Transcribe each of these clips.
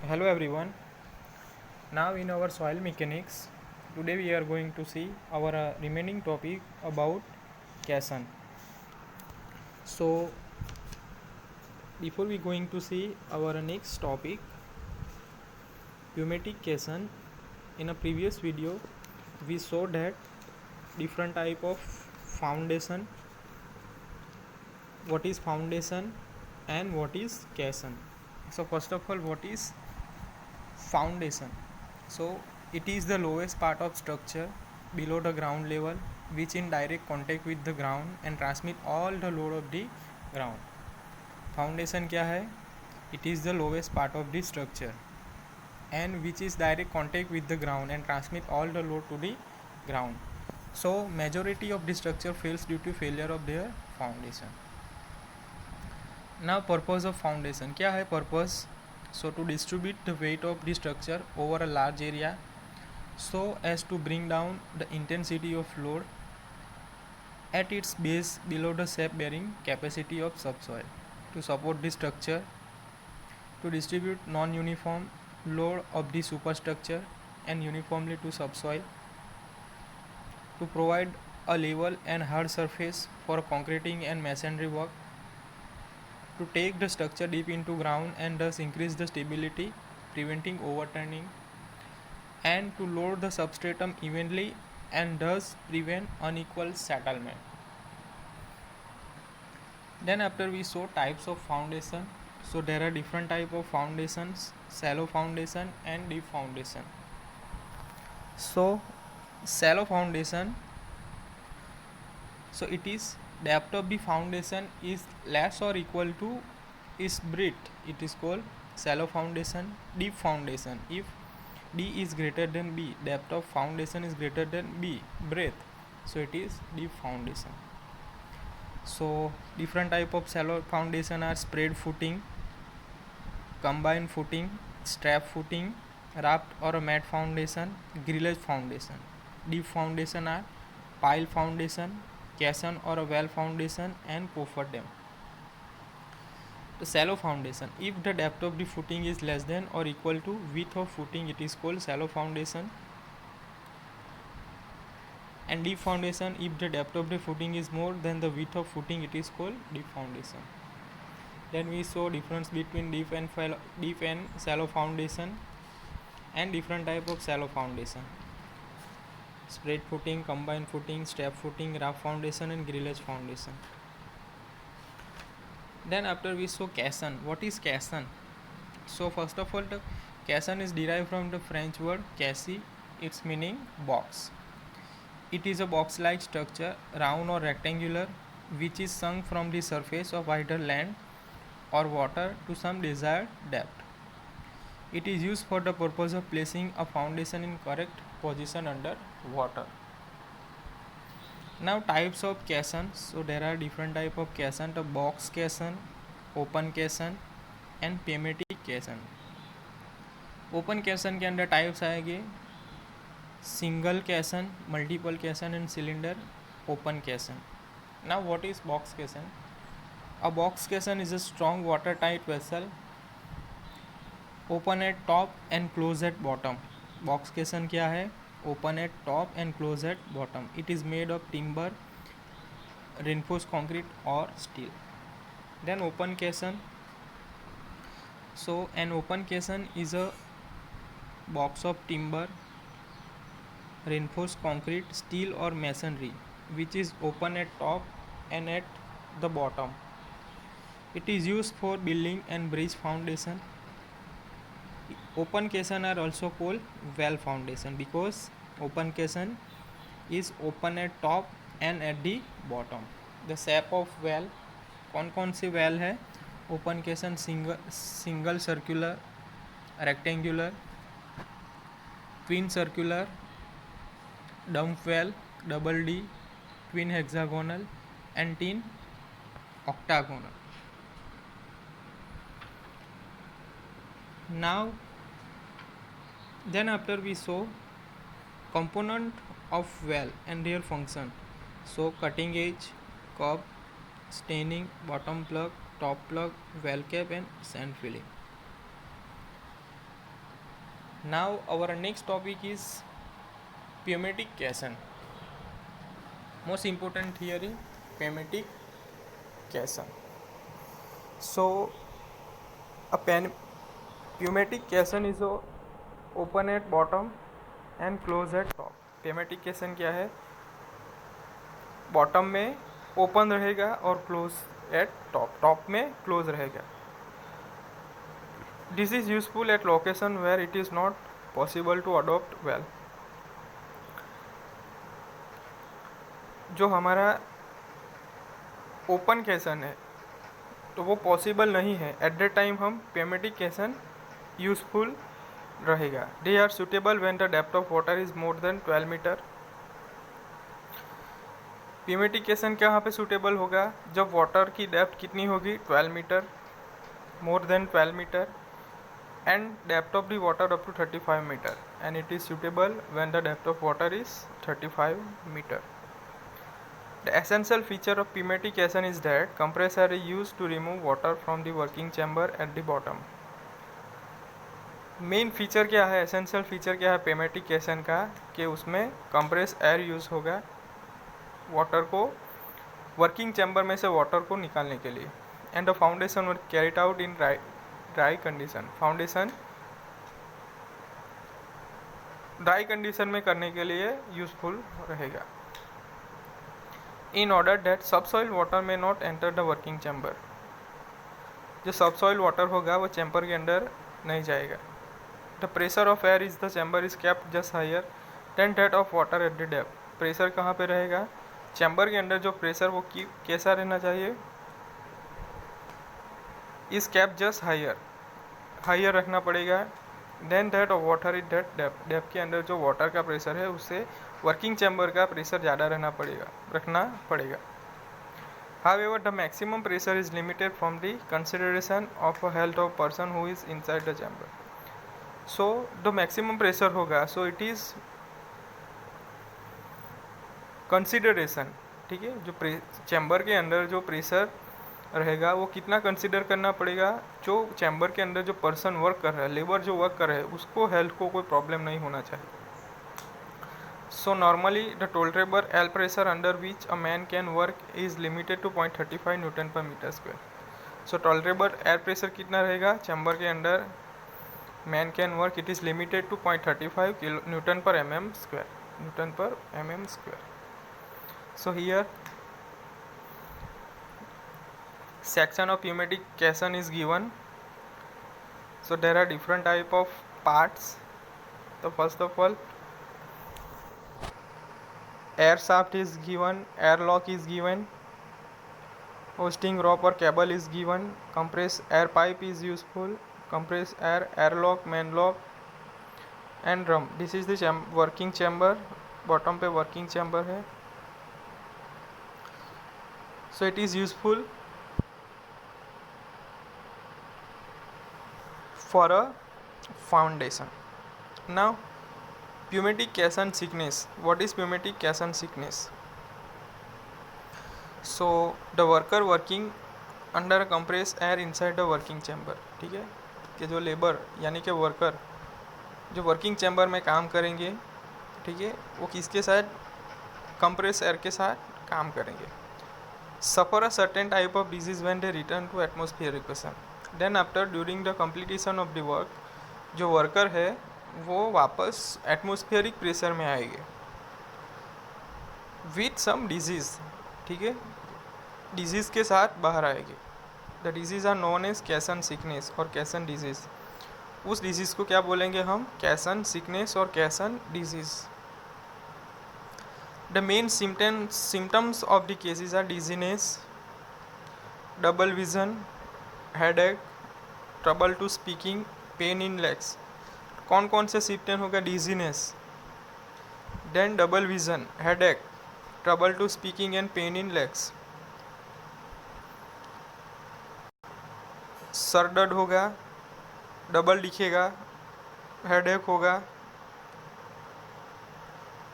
Hello everyone. Now in our soil mechanics, today we are going to see our remaining topic about Kaysen. So before we going to see our next topic, pneumatic Kaysen, in a previous video we saw that different type of foundation, what is foundation and what is Kaysen. So first of all, what is foundation? So it is the lowest part of structure below the ground level which in direct contact with the ground and transmit all the load of the ground. Foundation क्या है? It is the lowest part of the structure and which is direct contact with the ground and transmit all the load to the ground. So majority of the structure fails due to failure of their foundation. Now purpose of foundation क्या है purpose? So to distribute the weight of the structure over a large area so as to bring down the intensity of load at its base below the shape bearing capacity of subsoil, to support the structure, to distribute non-uniform load of the superstructure and uniformly to subsoil, to provide a level and hard surface for concreting and masonry work, to take the structure deep into ground and thus increase the stability, preventing overturning, and to load the substratum evenly and thus prevent unequal settlement. Then after we saw types of foundation. So there are different type of foundations: shallow foundation and deep foundation. So shallow foundation, so it is depth of the foundation is less or equal to its breadth, it is called shallow foundation. Deep foundation, if d is greater than b, depth of foundation is greater than b breadth, so it is deep foundation. So different type of shallow foundation are spread footing, combined footing, strap footing, raft or a mat foundation, grillage foundation. Deep foundation are pile foundation, caisson or a well foundation, and coffer dam. The shallow foundation, if the depth of the footing is less than or equal to width of footing, it is called shallow foundation. And deep foundation, if the depth of the footing is more than the width of footing, it is called deep foundation. Then we saw difference between deep and shallow foundation and different type of shallow foundation: spread footing, combined footing, step footing, raft foundation, and grillage foundation. Then after we saw caisson. What is caisson? So first of all, the caisson is derived from the French word caisse, its meaning box. It is a box-like structure, round or rectangular, which is sunk from the surface of either land or water to some desired depth. It is used for the purpose of placing a foundation in correct position under water. Now types of caisson. So there are different type of caisson: the box caisson, open caisson and pneumatic caisson. Open कैसन के अंदर types आएंगे single कैसन, multiple कैसन and cylinder open कैसन. Now what is box caisson? A box caisson is a strong watertight vessel, open at top and close at bottom. Box caisson क्या है? Open at top and close at bottom. It is made of timber, reinforced concrete or steel. Then open caisson. So an open caisson is a box of timber, reinforced concrete, steel or masonry which is open at top and at the bottom. It is used for building and bridge foundation. Open caisson are also called well foundation because open caisson is open at top and at the bottom. The shape of well, कौन सी well है? Open caisson single circular, rectangular, twin circular, dump well, double D, twin hexagonal and tin octagonal. Now then after we saw component of well and their function. So cutting edge, curb, staining, bottom plug, top plug, well cap and sand filling. Now our next topic is pneumatic caisson. Most important here is pneumatic caisson. So a pneumatic caisson is open at bottom and close at top. pneumatic caisson क्या है? Bottom में open रहेगा और close at top में close रहेगा. This is useful at location where it is not possible to adopt well. जो हमारा open कैसन है तो वो पॉसिबल नहीं है, एट द टाइम हम pneumatic कैसन यूजफुल रहेगा. They are suitable when the depth of water is more than 12 metre. pneumatic caisson कहाँ पे सुटेबल होगा? जब वाटर की डेप्थ कितनी होगी? 12 metre, more than 12 metre, and depth of the water up to 35 meter, and it is suitable when the depth of water is 35 meter. The essential feature of pneumatic caisson is that compressor is used to remove water from the working chamber at the bottom. Main feature क्या है, essential feature क्या है pneumatic caisson का, कि उसमें compress air use होगा water को working chamber में से वाटर को निकालने के लिए. And the foundation work carried out in dry condition. Foundation dry condition में करने के लिए यूजफुल रहेगा. In order that subsoil water में not enter the working chamber. जो सबसॉइल वाटर होगा वो चैम्बर के अंदर नहीं जाएगा. The pressure of air is the chamber is kept just higher then that of water at the depth. Pressure कहाँ पे रहेगा? चैम्बर के अंदर जो प्रेशर वो कैसा रहना चाहिए? इस कैप जस्ट हायर रखना पड़ेगा than that of water it that depth के अंदर जो वाटर का प्रेशर है उससे वर्किंग चैम्बर का प्रेशर ज़्यादा रखना पड़ेगा. However the maximum pressure is limited from the consideration of health of person who is inside the chamber. So the maximum pressure होगा, सो इट इज़ कंसिडरेशन. ठीक है, जो चैम्बर के अंदर जो प्रेशर रहेगा वो कितना कंसिडर करना पड़ेगा? जो चैम्बर के अंदर जो पर्सन वर्क कर रहा है, लेबर जो वर्क कर रहा है, उसको हेल्थ को कोई प्रॉब्लम नहीं होना चाहिए. So normally the tolerable air pressure under which a man can work is limited to 0.35 newton per meter square. So tolerable air pressure कितना रहेगा चैम्बर के अंदर man can work? It is limited to 0.35 newton per mm square. So here section of pneumatic caisson is given. So there are different type of parts. So first of all, air shaft is given, air lock is given, hosting rope or cable is given, compress air pipe is useful, compress air lock, main lock and drum. This is the working chamber. bottom पे working chamber है. So it is useful for a foundation. Now pneumatic caisson thickness. What is pneumatic caisson thickness? So the worker working under a compressed air inside the working chamber. ठीक है, कि जो labour यानी कि worker जो working chamber में काम करेंगे, ठीक है, वो किसके साथ? कंप्रेस एयर के साथ काम करेंगे. Suffer a certain type of disease when they return to atmospheric pressure. Then after during the completion of the work जो वर्कर है वो वापस एटमॉस्फेरिक प्रेशर में आएंगे विथ सम डिजीज़. ठीक है, डिजीज़ के साथ बाहर आएंगे. The disease are known as caisson sickness और कैसन डिजीज़. उस डिजीज़ को क्या बोलेंगे हम? कैसन सिकनेस और caisson disease. The main symptoms of the cases are dizziness, double vision, headache, trouble to speaking, pain in legs. कौन कौन से सिम्टम होगा? Dizziness, then double vision, headache, trouble to speaking and pain in legs. सर दर्द होगा, double दिखेगा, headache होगा,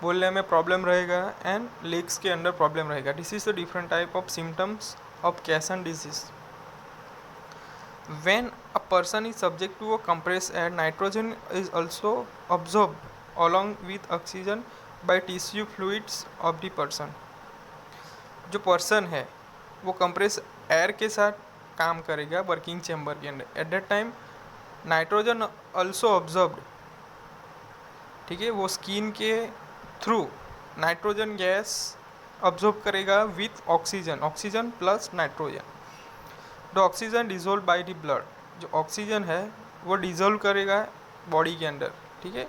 बोलने में प्रॉब्लम रहेगा एंड लेग्स के अंदर प्रॉब्लम रहेगा. This is the different type of symptoms of कैसन disease. When A person is subject to a compressed air. Nitrogen is also absorbed along with oxygen by tissue fluids of the person. जो person है वो compress air के साथ काम करेगा working chamber के अंदर. At that time nitrogen also observed, ठीक है, वो स्किन के थ्रू नाइट्रोजन गैस ऑब्जर्व करेगा with oxygen, oxygen plus nitrogen. The oxygen dissolve by the blood, जो ऑक्सीजन है वो डिजोल्व करेगा बॉडी के अंदर, ठीक है.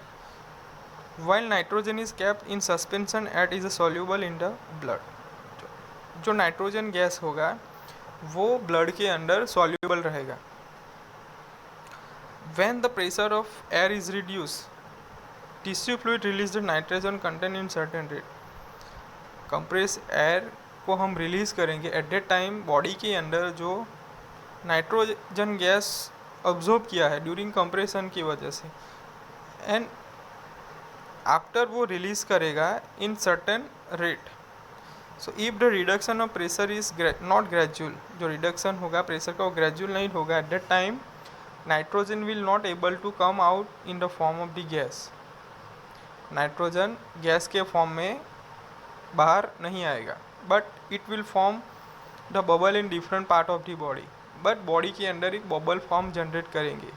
While nitrogen is kept in suspension at is soluble in the blood. जो नाइट्रोजन गैस होगा वो ब्लड के अंदर सॉल्यूबल रहेगा. When the pressure of air is reduce, tissue fluid release the nitrogen content in certain rate. Compress air को हम release करेंगे eight that time body के अंदर जो नाइट्रोजन गैस ऑब्जॉर्ब किया है ड्यूरिंग कंप्रेशन की वजह से, एंड आफ्टर वो रिलीज़ करेगा in certain rate. So if the reduction of pressure is not gradual, जो रिडक्शन होगा प्रेशर का वो ग्रेजुअल नहीं होगा, at that time nitrogen will not able to come out in the form of the gas. Nitrogen gas के form में बाहर नहीं आएगा, but it will form the bubble in different part of the body. But body के अंदर एक bubble form generate करेंगे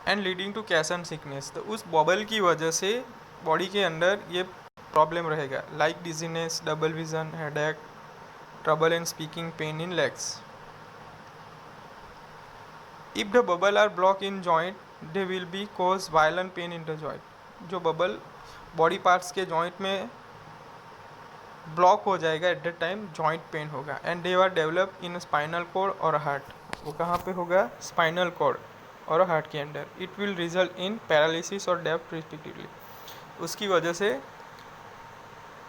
and leading to कैसन सिकनेस. तो उस बबल की वजह से बॉडी के अंदर ये प्रॉब्लम रहेगा, like dizziness, double vision, headache, trouble in speaking, pain in legs. If the bubble are block in joint, they will be cause violent pain in the joint. जो बबल बॉडी पार्ट्स के joint में block हो जाएगा at the time joint pain होगा. And they are develop in spinal cord और heart. वो कहाँ पे होगा? स्पाइनल कॉर्ड और हार्ट के अंदर. It will result in paralysis और डेथ रिस्पेक्टिवली. उसकी वजह से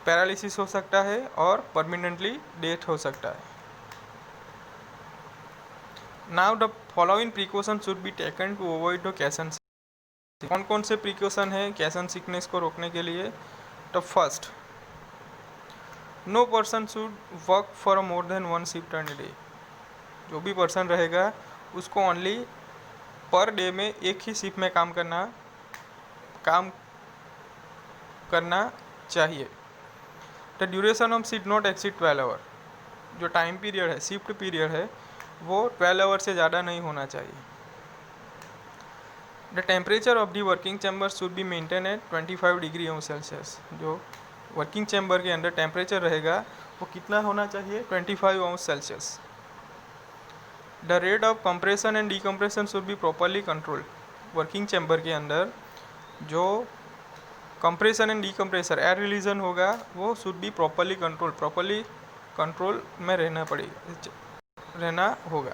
पैरालिसिस हो सकता है और परमानेंटली डेथ हो सकता है. Now the following precaution should be taken to avoid the caisson. कौन कौन से प्रिकॉशन है कैसन सिकनेस को रोकने के लिए? तो first, no person should work for more than one shift an day. जो भी पर्सन रहेगा उसको ओनली पर डे में एक ही शिफ्ट में काम करना चाहिए. The duration of shift not exceed 12 hour. जो टाइम पीरियड है, शिफ्ट पीरियड है, वो 12 आवर से ज़्यादा नहीं होना चाहिए. The temperature of the working chamber should be maintain at 25 degree Celsius. जो वर्किंग चैम्बर के अंदर टेम्परेचर रहेगा वो कितना होना चाहिए? 25 Celsius. The rate of compression and decompression should be properly control. Working chamber के अंदर जो compression and decompressor air releasing होगा वो शुड बी प्रॉपरली कंट्रोल में रहना होगा.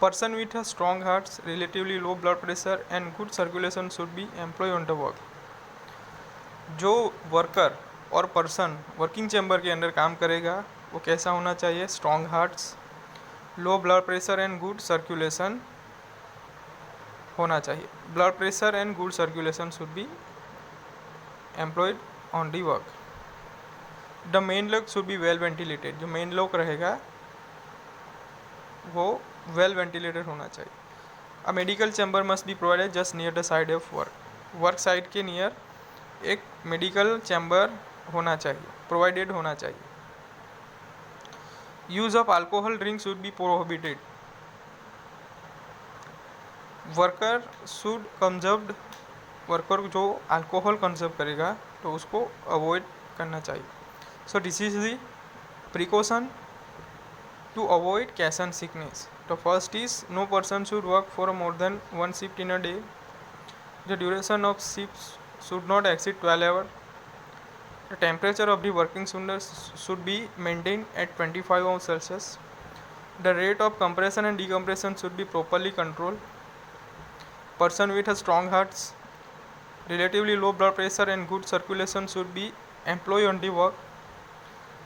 Person with a strong hearts, relatively low blood pressure and good circulation should be employ on the work. जो worker और पर्सन वर्किंग चैम्बर के अंदर काम करेगा वो कैसा होना चाहिए? Strong hearts, low blood pressure and good circulation होना चाहिए. Blood pressure and good circulation should be employed on the work. The main lock should be well ventilated. जो मेन लॉक रहेगा वो वेल वेंटिलेटेड होना चाहिए. A medical chamber must be provided just near the side of work side के near एक medical chamber होना चाहिए, provided होना चाहिए. Use of alcohol drink should be prohibited. Worker जो अल्कोहल कंजर्व करेगा तो उसको अवॉइड करना चाहिए. So this is the precaution to avoid caisson sickness. तो first is no person should work for more than one shift in a day. The duration of shift should not exceed 12 hour. The temperature of the working cylinders should be maintained at 25 Celsius. The rate of compression and decompression should be properly controlled. Person with a strong hearts, relatively low blood pressure and good circulation should be employed on the work.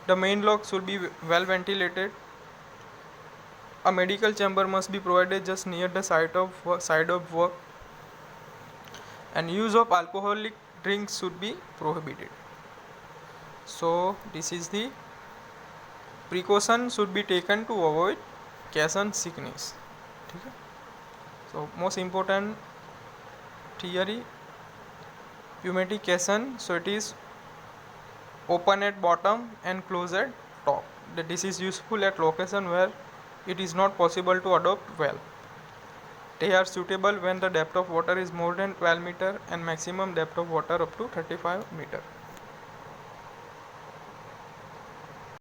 The main lock should be well ventilated. A medical chamber must be provided just near the side of work. And use of alcoholic drinks should be prohibited. So this is the precaution should be taken to avoid कैसन thickness, ठीक है। So most important theory, pneumatic caisson, so it is open at bottom and close at top. That this is useful at location where it is not possible to adopt well. They are suitable when the depth of water is more than 12 meter and maximum depth of water up to 35 meter.